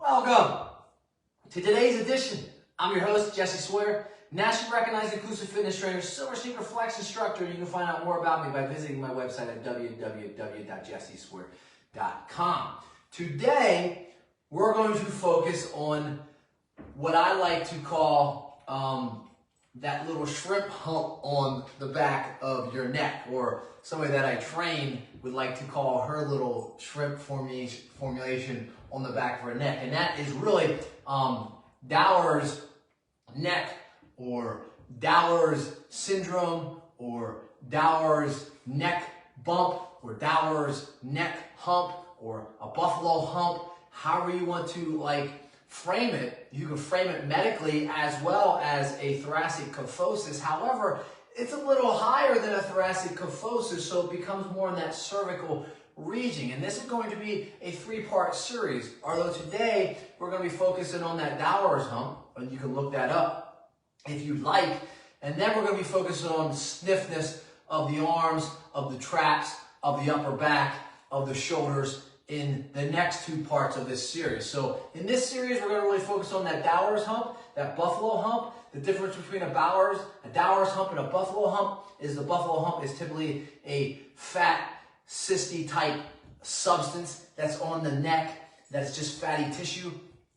Welcome to today's edition. I'm your host, Jesse Sawyer, nationally recognized inclusive fitness trainer, Silver Sneaker Flex instructor. You can find out more about me by visiting my website at www.jessesawyer.com. Today, we're going to focus on what I like to call that little shrimp hump on the back of your neck, or somebody that I train would like to call her little shrimp formulation on the back of her neck. And that is really Dowager's neck, or Dowager's syndrome, or Dowager's neck bump, or Dowager's neck hump, or a buffalo hump. However you want to frame it. You can frame it medically as well as a thoracic kyphosis. However, it's a little higher than a thoracic kyphosis, so it becomes more in that cervical region. And this is going to be a three-part series, although today we're going to be focusing on that Dowager's hump, and you can look that up if you'd like. And then we're going to be focusing on stiffness of the arms, of the traps, of the upper back, of the shoulders, in the next two parts of this series. So in this series, we're going to really focus on that Dowager's hump, that buffalo hump. The difference between a Dowager's hump and a buffalo hump is the buffalo hump is typically a fat, cysty type substance that's on the neck, that's just fatty tissue.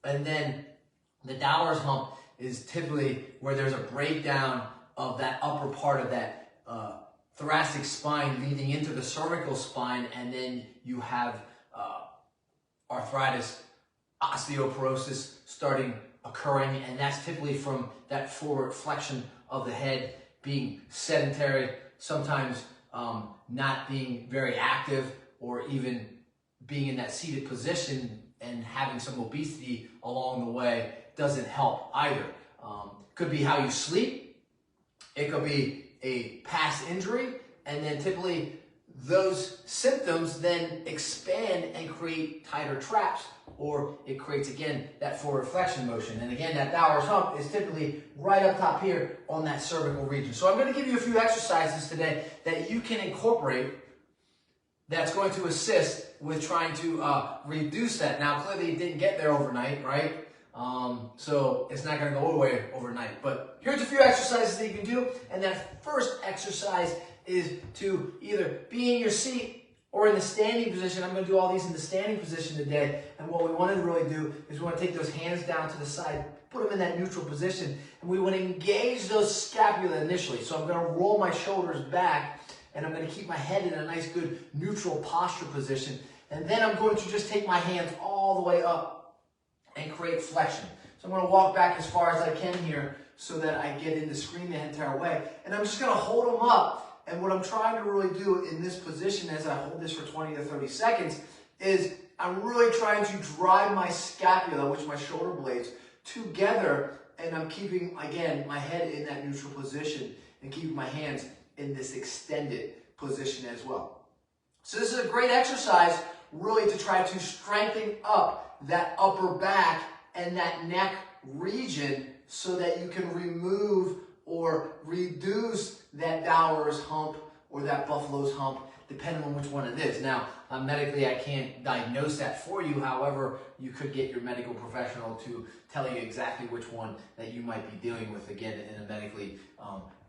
And then the Dowager's hump is typically where there's a breakdown of that upper part of that thoracic spine leading into the cervical spine, and then you have arthritis, osteoporosis starting occurring, and that's typically from that forward flexion of the head, being sedentary, sometimes not being very active, or even being in that seated position and having some obesity along the way doesn't help either. Could be how you sleep, it could be a past injury, and then typically those symptoms then expand and create tighter traps, or it creates, again, that forward flexion motion. And again, that Dowager's hump is typically right up top here on that cervical region. So I'm going to give you a few exercises today that you can incorporate that's going to assist with trying to reduce that. Now, clearly it didn't get there overnight, right? So it's not going to go away overnight. But here's a few exercises that you can do. And that first exercise is to either be in your seat or in the standing position. I'm going to do all these in the standing position today. And what we want to really do is we want to take those hands down to the side, put them in that neutral position, and we want to engage those scapula initially. So I'm going to roll my shoulders back, and I'm going to keep my head in a nice, good, neutral posture position. And then I'm going to just take my hands all the way up and create flexion. So I'm going to walk back as far as I can here so that I get in the screen the entire way. And I'm just going to hold them up. And what I'm trying to really do in this position as I hold this for 20 to 30 seconds is I'm really trying to drive my scapula, which are my shoulder blades, together. And I'm keeping, again, my head in that neutral position and keeping my hands in this extended position as well. So this is a great exercise really to try to strengthen up that upper back and that neck region so that you can remove or reduce that Dowager's hump or that buffalo's hump, depending on which one it is. Now, medically, I can't diagnose that for you. However, you could get your medical professional to tell you exactly which one that you might be dealing with, again, in a medically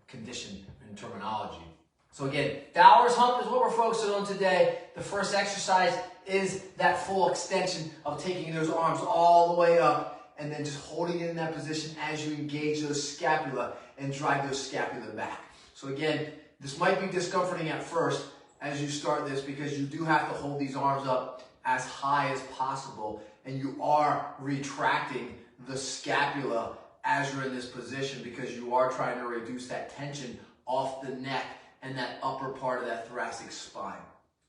condition and terminology. So again, Dowager's hump is what we're focusing on today. The first exercise is that full extension of taking those arms all the way up and then just holding it in that position as you engage those scapula and drive those scapula back. So again, this might be discomforting at first as you start this, because you do have to hold these arms up as high as possible, and you are retracting the scapula as you're in this position because you are trying to reduce that tension off the neck and that upper part of that thoracic spine,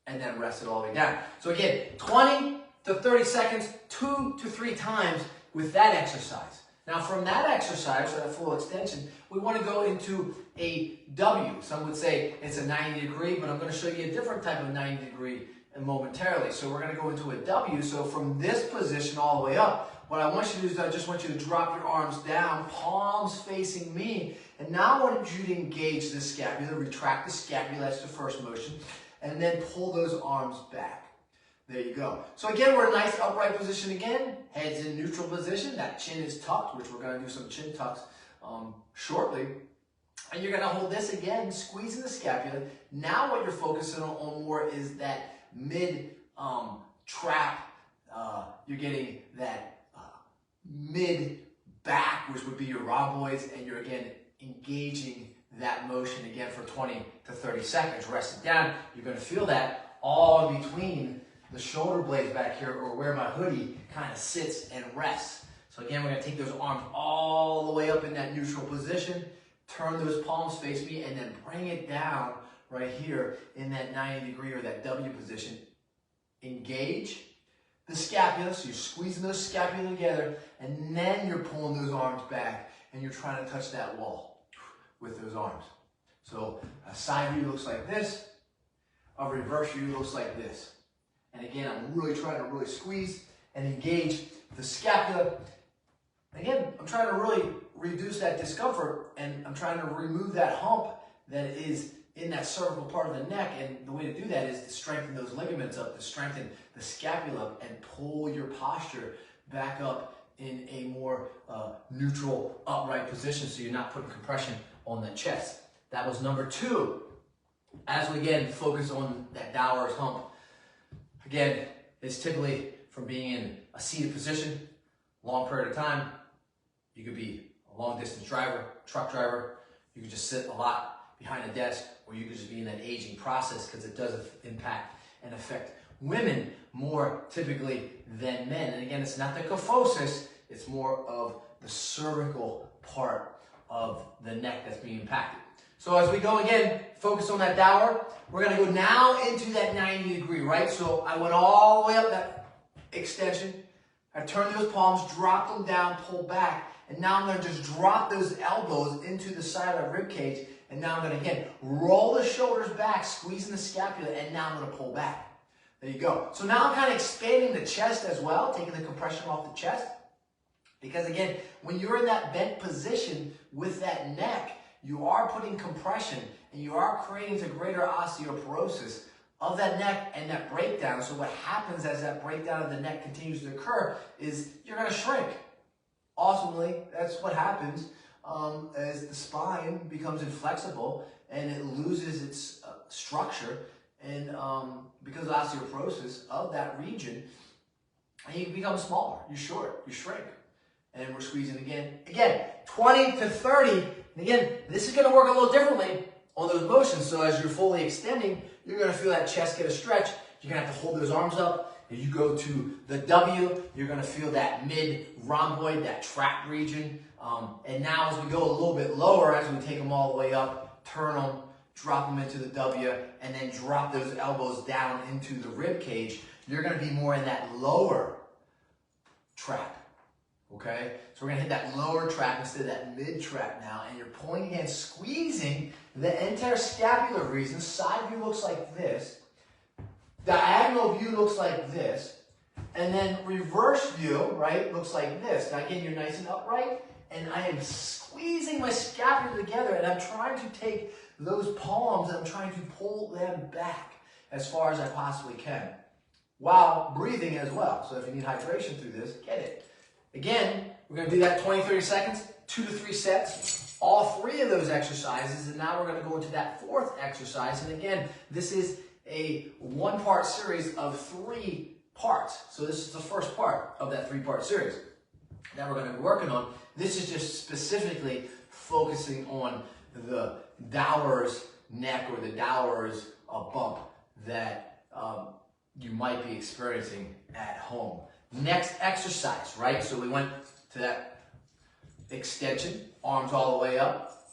and then rest it all the way down. So again, 20 to 30 seconds, 2 to 3 times with that exercise. Now from that exercise, that full extension, we want to go into a W. Some would say it's a 90 degree, but I'm going to show you a different type of 90 degree momentarily. So we're going to go into a W. So from this position all the way up, what I want you to do is I just want you to drop your arms down, palms facing me. And now I want you to engage the scapula, retract the scapula, that's the first motion, and then pull those arms back. There you go. So again, we're in a nice upright position again. Head's in neutral position. That chin is tucked, which we're going to do some chin tucks shortly. And you're going to hold this again, squeezing the scapula. Now what you're focusing on more is that mid trap. You're getting that mid back, which would be your rhomboids, and you're again engaging that motion again for 20 to 30 seconds. Rest it down. You're going to feel that all in between the shoulder blades back here, or where my hoodie kind of sits and rests. So again, we're going to take those arms all the way up in that neutral position, turn those palms face me, and then bring it down right here in that 90-degree or that W position. Engage the scapula, so you're squeezing those scapula together, and then you're pulling those arms back, and you're trying to touch that wall with those arms. So a side view looks like this, a reverse view looks like this. And again, I'm really trying to really squeeze and engage the scapula. Again, I'm trying to really reduce that discomfort, and I'm trying to remove that hump that is in that cervical part of the neck. And the way to do that is to strengthen those ligaments up, to strengthen the scapula, and pull your posture back up in a more neutral, upright position, so you're not putting compression on the chest. That was number 2. As we again focus on that Dowager's hump, again, it's typically from being in a seated position, long period of time. You could be a long distance driver, truck driver. You could just sit a lot behind a desk, or you could just be in that aging process, because it does impact and affect women more typically than men. And again, it's not the kyphosis, it's more of the cervical part of the neck that's being impacted. So as we go again, focus on that Dowager. We're going to go now into that 90-degree, right? So I went all the way up that extension. I turned those palms, dropped them down, pull back. And now I'm going to just drop those elbows into the side of the rib cage. And now I'm going to, again, roll the shoulders back, squeezing the scapula, and now I'm going to pull back. There you go. So now I'm kind of expanding the chest as well, taking the compression off the chest. Because again, when you're in that bent position with that neck, you are putting compression, and you are creating a greater osteoporosis of that neck and that breakdown. So what happens as that breakdown of the neck continues to occur is you're going to shrink. Ultimately, that's what happens as the spine becomes inflexible and it loses its structure, and because of osteoporosis of that region, and you become smaller, you're short, you shrink. And we're squeezing again, 20 to 30. And again, this is going to work a little differently on those motions. So as you're fully extending, you're going to feel that chest get a stretch. You're going to have to hold those arms up. As you go to the W, you're going to feel that mid-rhomboid, that trap region. And now as we go a little bit lower, as we take them all the way up, turn them, drop them into the W, and then drop those elbows down into the rib cage, you're going to be more in that lower trap. Okay, so we're going to hit that lower trap instead of that mid trap now, and you're pulling again, squeezing the entire scapular region. Side view looks like this, diagonal view looks like this, and then reverse view, right, looks like this. Now again, you're nice and upright, and I am squeezing my scapula together, and I'm trying to take those palms and I'm trying to pull them back as far as I possibly can, while breathing as well. So if you need hydration through this, get it. Again, we're going to do that 20, 30 seconds, 2 to 3 sets, all 3 of those exercises, and now we're going to go into that 4th exercise. And again, this is a 1-part series of 3 parts. So this is the first part of that 3-part series that we're going to be working on. This is just specifically focusing on the Dowager's neck, or the Dowager's bump that you might be experiencing at home. Next exercise, right? So we went to that extension, arms all the way up.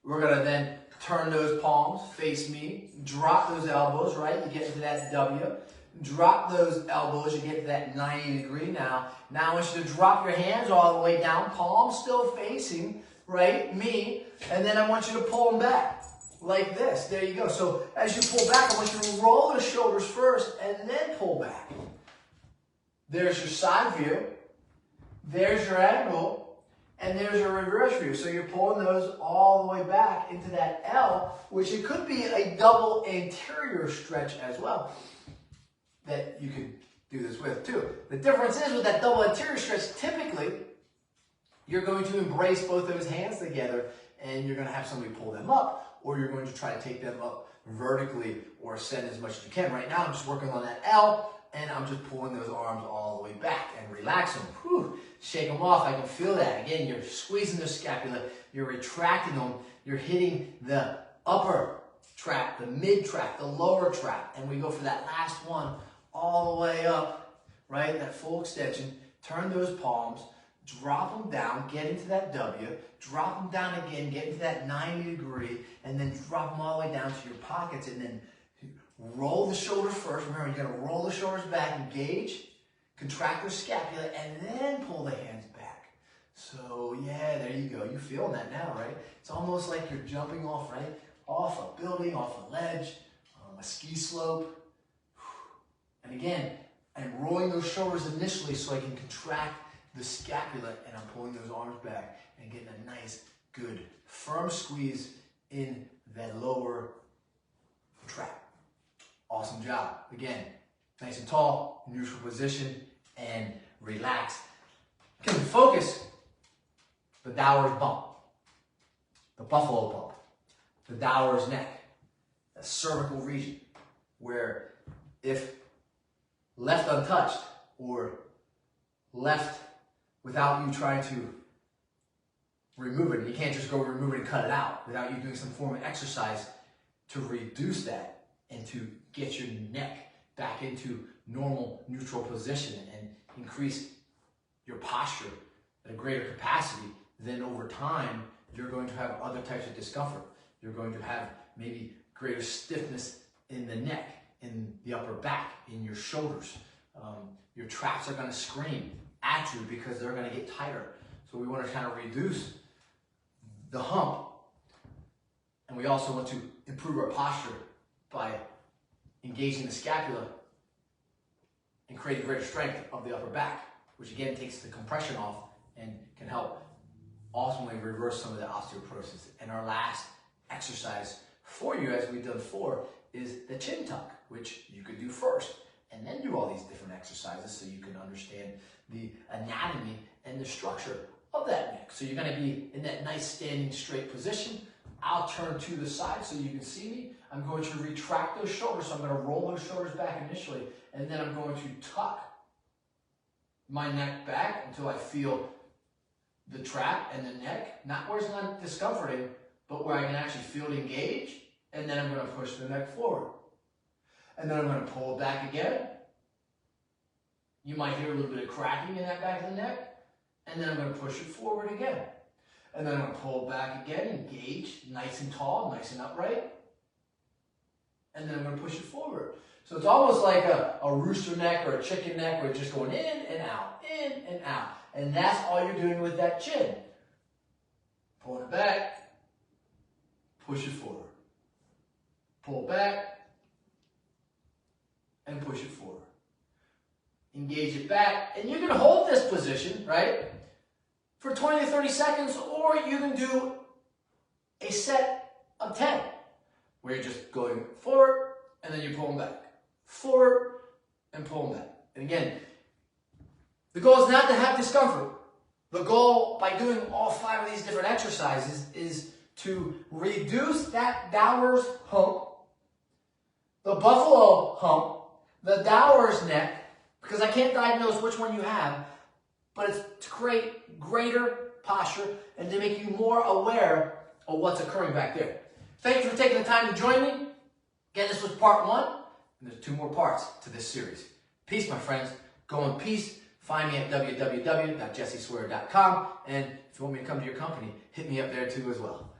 We're going to then turn those palms, face me, drop those elbows, right? You get into that W. Drop those elbows, you get to that 90-degree now. Now I want you to drop your hands all the way down, palms still facing, right, me, and then I want you to pull them back like this. There you go. So as you pull back, I want you to roll the shoulders first and then pull back. There's your side view, there's your angle, and there's your reverse view. So you're pulling those all the way back into that L, which it could be a double anterior stretch as well. that you could do this with too. The difference is with that double anterior stretch, typically, you're going to embrace both those hands together and you're going to have somebody pull them up, or you're going to try to take them up vertically or send as much as you can. Right now, I'm just working on that L, and I'm just pulling those arms all the way back and relax them. Whew. Shake them off. I can feel that. Again, you're squeezing the scapula, you're retracting them, you're hitting the upper trap, the mid trap, the lower trap, and we go for that last one all the way up, right? That full extension. Turn those palms, drop them down, get into that W, drop them down again, get into that 90 degree, and then drop them all the way down to your pockets, and then roll the shoulders first. Remember, you're going to roll the shoulders back, engage, contract the scapula, and then pull the hands back. So, yeah, there you go. You're feeling that now, right? It's almost like you're jumping off, right? Off a building, off a ledge, a ski slope. And again, I'm rolling those shoulders initially so I can contract the scapula, and I'm pulling those arms back and getting a nice, good, firm squeeze in that lower trap. Awesome job. Again, nice and tall, neutral position, and relax. Can focus the Dowager's bump, the buffalo bump, the Dowager's neck, the cervical region, where if left untouched or left without you trying to remove it, you can't just go remove it and cut it out without you doing some form of exercise to reduce that and to get your neck back into normal neutral position and increase your posture at a greater capacity, then over time you're going to have other types of discomfort. You're going to have maybe greater stiffness in the neck, in the upper back, in your shoulders. Your traps are going to scream at you because they're going to get tighter. So we want to kind of reduce the hump, and we also want to improve our posture by engaging the scapula and creating greater strength of the upper back, which again takes the compression off and can help ultimately reverse some of the osteoporosis. And our last exercise for you, as we've done before, is the chin tuck, which you could do first and then do all these different exercises so you can understand the anatomy and the structure of that neck. So you're going to be in that nice standing straight position. I'll turn to the side so you can see me. I'm going to retract those shoulders, so I'm going to roll those shoulders back initially, and then I'm going to tuck my neck back until I feel the trap and the neck, not where it's not discomforting, but where I can actually feel it engage, and then I'm going to push the neck forward. And then I'm going to pull it back again. You might hear a little bit of cracking in that back of the neck, and then I'm going to push it forward again. And then I'm going to pull it back again, engage, nice and tall, nice and upright. And then I'm going to push it forward. So it's almost like a rooster neck or a chicken neck where it's just going in and out, in and out. And that's all you're doing with that chin. Pull it back, push it forward. Pull back, and push it forward. Engage it back, and you can hold this position, right, for 20 to 30 seconds, or you can do a set of 10, where you're just going forward, and then you're pulling back. Forward, and pulling back. And again, the goal is not to have discomfort. The goal, by doing all 5 of these different exercises, is to reduce that Dowager's hump, the buffalo hump, the Dowager's neck, because I can't diagnose which one you have, but it's to create greater posture and to make you more aware of what's occurring back there. Thank you for taking the time to join me. Again, this was part 1, and there's 2 more parts to this series. Peace, my friends. Go in peace. Find me at www.jesseswear.com, and if you want me to come to your company, hit me up there too as well.